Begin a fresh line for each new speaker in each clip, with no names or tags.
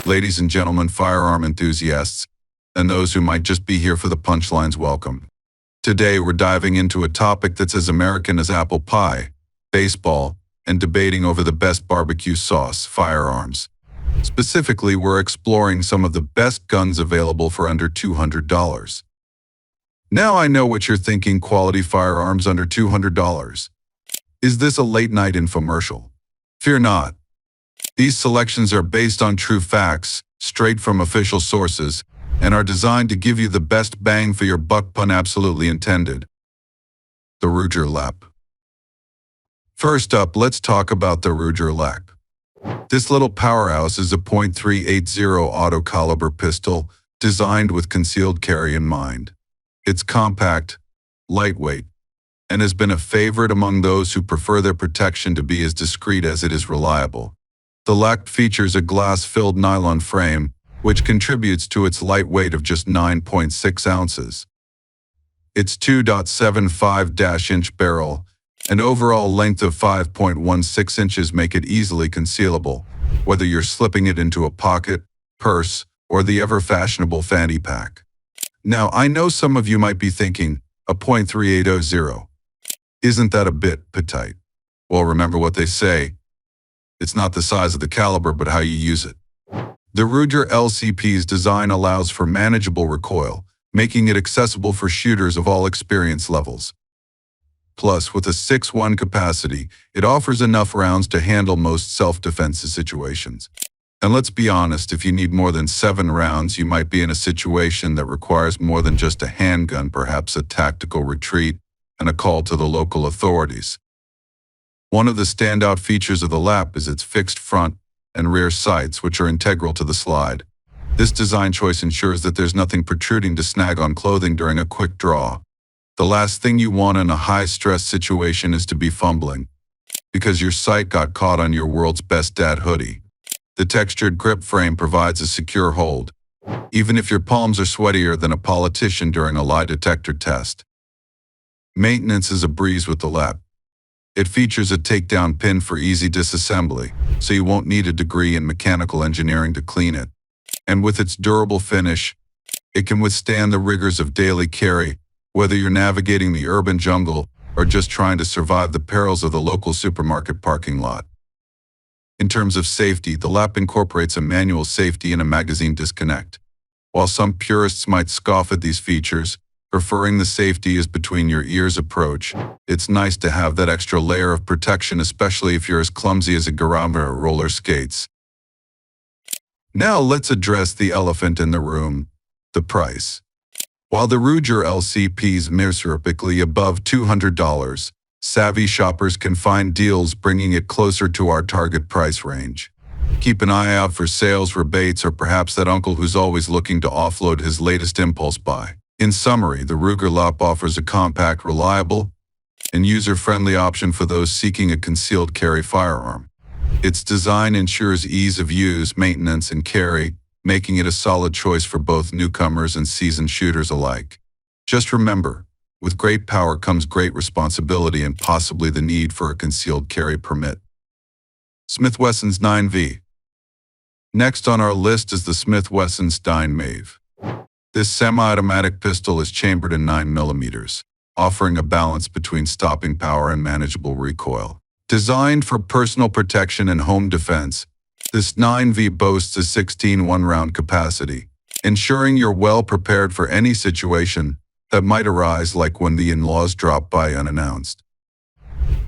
Ladies and gentlemen, firearm enthusiasts, and those who might just be here for the punchlines, welcome. Today we're diving into a topic that's as American as apple pie, baseball, and debating over the best barbecue sauce, firearms. Specifically, we're exploring some of the best guns available for under $200. Now I know what you're thinking, quality firearms under $200. Is this a late-night infomercial? Fear not. These selections are based on true facts, straight from official sources, and are designed to give you the best bang for your buck, pun absolutely intended. The Ruger Lap. First up, let's talk about the Ruger Lap. This little powerhouse is a .380 auto caliber pistol designed with concealed carry in mind. It's compact, lightweight, and has been a favorite among those who prefer their protection to be as discreet as it is reliable. The LAC features a glass-filled nylon frame, which contributes to its light weight of just 9.6 ounces. Its 2.75-inch barrel and overall length of 5.16 inches make it easily concealable, whether you're slipping it into a pocket, purse, or the ever-fashionable fanny pack. Now, I know some of you might be thinking, a .3800. Isn't that a bit petite? Well, remember what they say. It's not the size of the caliber, but how you use it. The Ruger LCP's design allows for manageable recoil, making it accessible for shooters of all experience levels. Plus, with a 6.1 capacity, it offers enough rounds to handle most self-defense situations. And let's be honest, if you need more than 7 rounds, you might be in a situation that requires more than just a handgun, perhaps a tactical retreat and a call to the local authorities. One of the standout features of the Lap is its fixed front and rear sights, which are integral to the slide. This design choice ensures that there's nothing protruding to snag on clothing during a quick draw. The last thing you want in a high-stress situation is to be fumbling, because your sight got caught on your world's best dad hoodie. The textured grip frame provides a secure hold, even if your palms are sweatier than a politician during a lie detector test. Maintenance is a breeze with the Lap. It features a takedown pin for easy disassembly, so you won't need a degree in mechanical engineering to clean it. And with its durable finish, it can withstand the rigors of daily carry, whether you're navigating the urban jungle or just trying to survive the perils of the local supermarket parking lot. In terms of safety, the Lap incorporates a manual safety and a magazine disconnect. While some purists might scoff at these features, preferring the safety is between your ears approach, it's nice to have that extra layer of protection, especially if you're as clumsy as a garamba or roller skates. Now let's address the elephant in the room, the price. While the Ruger LCP's miserably above $200, savvy shoppers can find deals bringing it closer to our target price range. Keep an eye out for sales, rebates, or perhaps that uncle who's always looking to offload his latest impulse buy. In summary, the Ruger Lap offers a compact, reliable, and user-friendly option for those seeking a concealed carry firearm. Its design ensures ease of use, maintenance, and carry, making it a solid choice for both newcomers and seasoned shooters alike. Just remember, with great power comes great responsibility and possibly the need for a concealed carry permit. Wesson SD9 VE. Next on our list is the Wesson SD9 VE. This semi-automatic pistol is chambered in 9mm, offering a balance between stopping power and manageable recoil. Designed for personal protection and home defense, this SD9 VE boasts a 16 one-round capacity, ensuring you're well prepared for any situation that might arise, like when the in-laws drop by unannounced.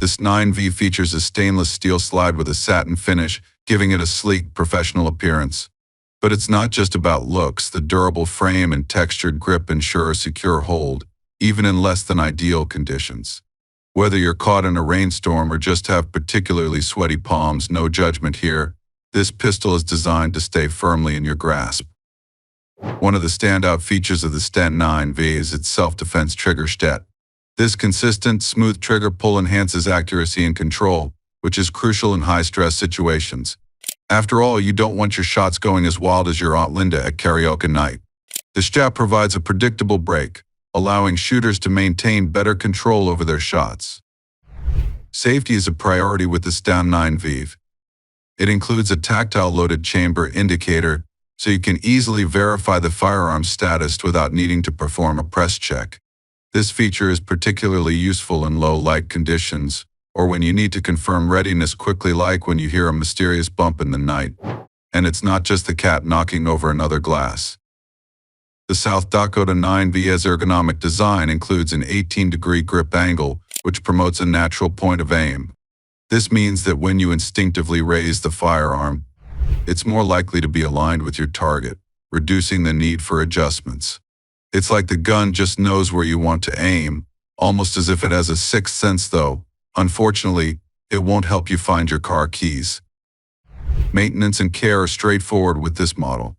This SD9 VE features a stainless steel slide with a satin finish, giving it a sleek, professional appearance. But it's not just about looks. The durable frame and textured grip ensure a secure hold, even in less than ideal conditions. Whether you're caught in a rainstorm or just have particularly sweaty palms, no judgment here. This pistol is designed to stay firmly in your grasp. One of the standout features of the SD9 VE is its self-defense trigger stat. This consistent, smooth trigger pull enhances accuracy and control, which is crucial in high-stress situations. After all, you don't want your shots going as wild as your Aunt Linda at karaoke night. The strap provides a predictable break, allowing shooters to maintain better control over their shots. Safety is a priority with the SD9 VE. It includes a tactile loaded chamber indicator, so you can easily verify the firearm's status without needing to perform a press check. This feature is particularly useful in low light conditions, or when you need to confirm readiness quickly, like when you hear a mysterious bump in the night. And it's not just the cat knocking over another glass. The South Dakota 9 VE's ergonomic design includes an 18-degree grip angle, which promotes a natural point of aim. This means that when you instinctively raise the firearm, it's more likely to be aligned with your target, reducing the need for adjustments. It's like the gun just knows where you want to aim, almost as if it has a sixth sense, though. Unfortunately, it won't help you find your car keys. Maintenance and care are straightforward with this model.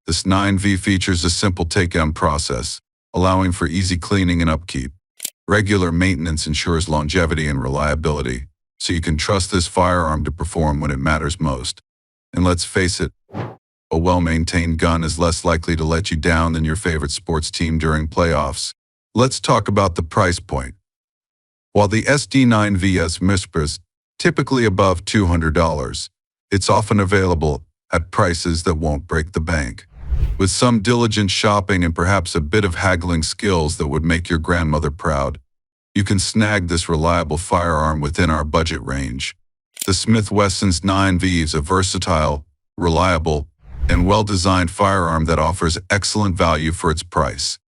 This 9V features a simple takedown process, allowing for easy cleaning and upkeep. Regular maintenance ensures longevity and reliability, so you can trust this firearm to perform when it matters most. And let's face it, a well-maintained gun is less likely to let you down than your favorite sports team during playoffs. Let's talk about the price point. While the SD9 VE's Mossberg typically above $200, it's often available at prices that won't break the bank. With some diligent shopping and perhaps a bit of haggling skills that would make your grandmother proud, you can snag this reliable firearm within our budget range. The Wesson SD9 VE is a versatile, reliable, and well-designed firearm that offers excellent value for its price.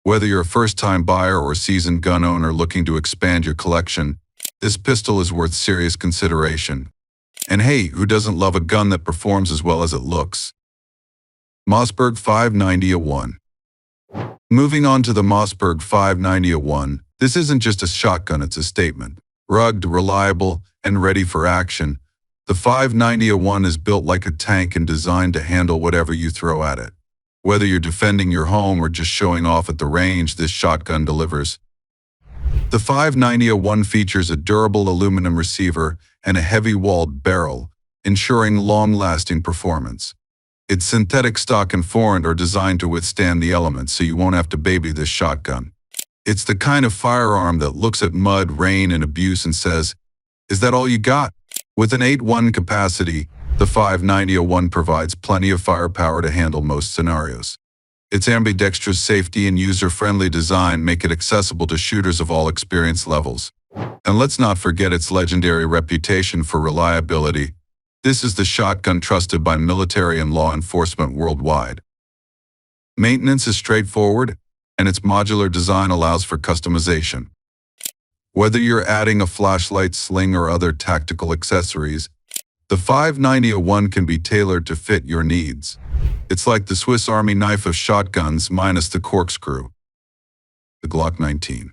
Whether you're a first-time buyer or seasoned gun owner looking to expand your collection, this pistol is worth serious consideration. And hey, who doesn't love a gun that performs as well as it looks? Mossberg 590-1. Moving on to the Mossberg 590-1, this isn't just a shotgun, it's a statement. Rugged, reliable, and ready for action, the 590-1 is built like a tank and designed to handle whatever you throw at it. Whether you're defending your home or just showing off at the range, this shotgun delivers. The 590-1 features a durable aluminum receiver and a heavy-walled barrel, ensuring long-lasting performance. Its synthetic stock and forend are designed to withstand the elements, so you won't have to baby this shotgun. It's the kind of firearm that looks at mud, rain, and abuse and says, "Is that all you got?" With an 8.1 capacity, the 590-1 provides plenty of firepower to handle most scenarios. Its ambidextrous safety and user-friendly design make it accessible to shooters of all experience levels. And let's not forget its legendary reputation for reliability. This is the shotgun trusted by military and law enforcement worldwide. Maintenance is straightforward, and its modular design allows for customization. Whether you're adding a flashlight, sling, or other tactical accessories, the 590-1 can be tailored to fit your needs. It's like the Swiss Army knife of shotguns minus the corkscrew. The Glock 19.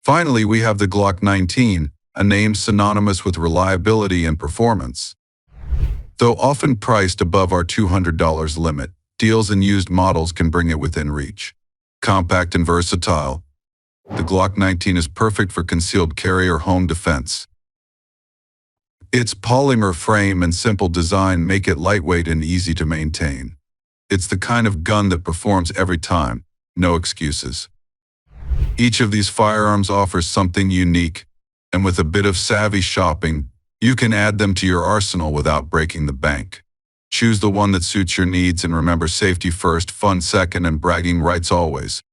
Finally, we have the Glock 19, a name synonymous with reliability and performance. Though often priced above our $200 limit, deals and used models can bring it within reach. Compact and versatile, the Glock 19 is perfect for concealed carry or home defense. Its polymer frame and simple design make it lightweight and easy to maintain. It's the kind of gun that performs every time, no excuses. Each of these firearms offers something unique, and with a bit of savvy shopping, you can add them to your arsenal without breaking the bank. Choose the one that suits your needs, and remember, safety first, fun second, and bragging rights always.